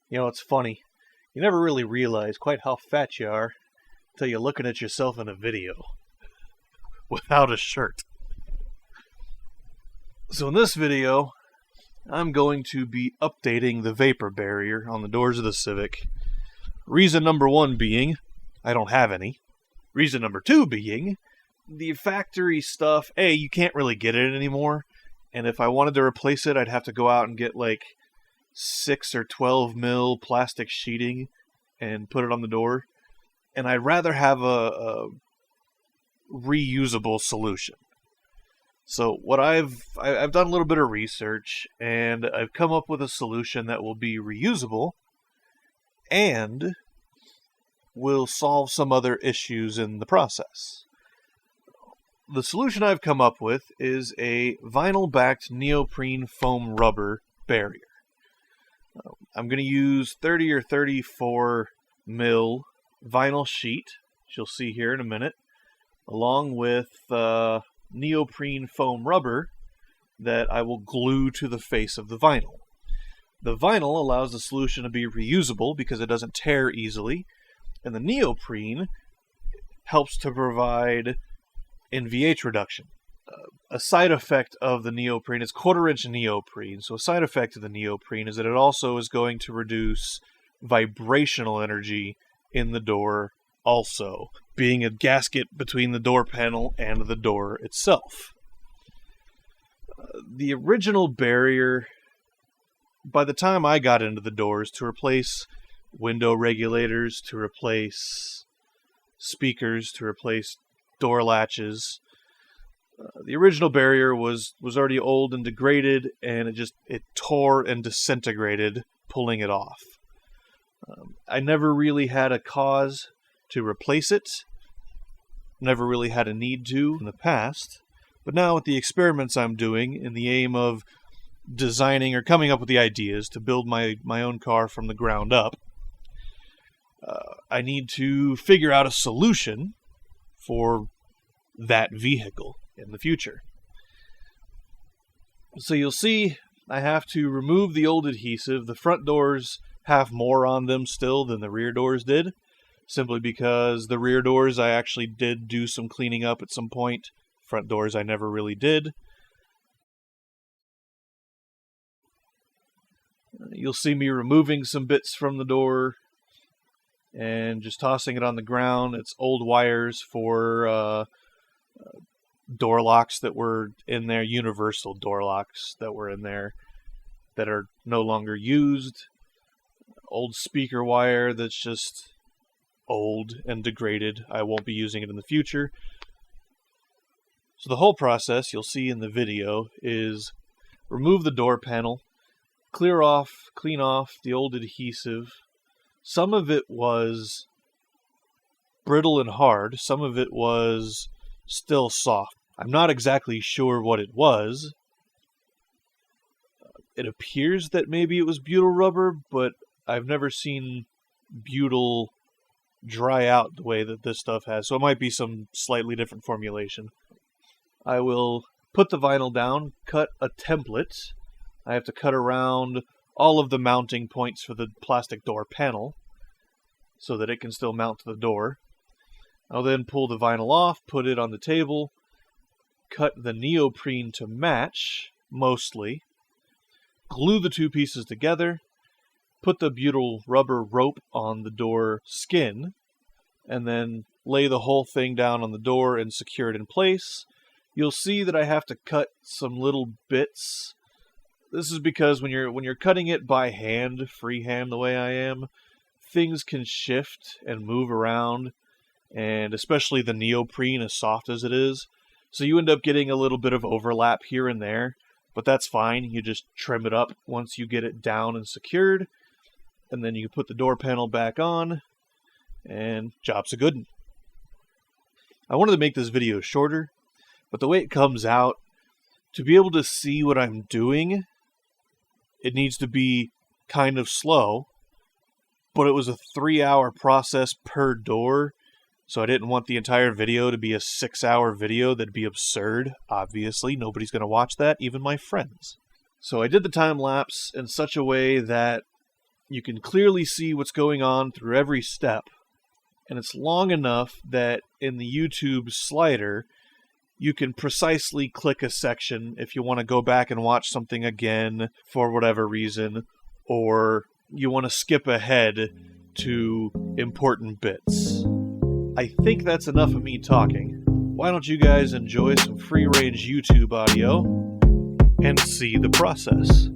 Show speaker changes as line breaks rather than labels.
You know, it's funny. You never really realize quite how fat you are until you're looking at yourself in a video without a shirt. So in this video, I'm going to be updating the vapor barrier on the doors of the Civic. Reason number one being, I don't have any. Reason number two being, the factory stuff, A, you can't really get it anymore. And if I wanted to replace it, I'd have to go out and get like 6 or 12 mil plastic sheeting and put it on the door. And I'd rather have a reusable solution. So what I've done a little bit of research, and I've come up with a solution that will be reusable and will solve some other issues in the process. The solution I've come up with is a vinyl-backed neoprene foam rubber barrier. I'm going to use 30 or 34 mil vinyl sheet, which you'll see here in a minute, along with neoprene foam rubber that I will glue to the face of the vinyl. The vinyl allows the solution to be reusable because it doesn't tear easily, and the neoprene helps to provide NVH reduction. A side effect of the neoprene is 1/4-inch neoprene, so a side effect of the neoprene is that it also is going to reduce vibrational energy in the door also, being a gasket between the door panel and the door itself. The original barrier, by the time I got into the doors, to replace window regulators, to replace speakers, to replace door latches, the original barrier was already old and degraded, and it tore and disintegrated pulling it off. I never really had a cause to replace it, never really had a need to in the past, but now with the experiments I'm doing in the aim of designing or coming up with the ideas to build my own car from the ground up, I need to figure out a solution for that vehicle in the future. So you'll see I have to remove the old adhesive. The front doors have more on them still than the rear doors did, simply because the rear doors I actually did do some cleaning up at some point. Front doors I never really did. You'll see me removing some bits from the door and just tossing it on the ground. It's old wires for door locks that were in there, universal door locks that were in there that are no longer used. Old speaker wire that's just old and degraded. I won't be using it in the future. So the whole process you'll see in the video is remove the door panel, clean off the old adhesive. Some of it was brittle and hard, some of it was still soft. I'm not exactly sure what it was. It appears that maybe it was butyl rubber, but I've never seen butyl dry out the way that this stuff has, so it might be some slightly different formulation. I will put the vinyl down, cut a template. I have to cut around all of the mounting points for the plastic door panel so that it can still mount to the door. I'll then pull the vinyl off, put it on the table, cut the neoprene to match, mostly, glue the two pieces together, put the butyl rubber rope on the door skin, and then lay the whole thing down on the door and secure it in place. You'll see that I have to cut some little bits. This is because when you're cutting it by hand, freehand the way I am, things can shift and move around, and especially the neoprene, as soft as it is. So you end up getting a little bit of overlap here and there, but that's fine. You just trim it up once you get it down and secured, and then you put the door panel back on, and job's a good one. I wanted to make this video shorter, but the way it comes out, to be able to see what I'm doing, it needs to be kind of slow, but it was a 3-hour process per door, so I didn't want the entire video to be a 6-hour video. That'd be absurd, obviously. Nobody's going to watch that, even my friends. So I did the time lapse in such a way that You can clearly see what's going on through every step. And it's long enough that in the YouTube slider, you can precisely click a section if you want to go back and watch something again for whatever reason, or you want to skip ahead to important bits. I think that's enough of me talking. Why don't you guys enjoy some free-range YouTube audio and see the process?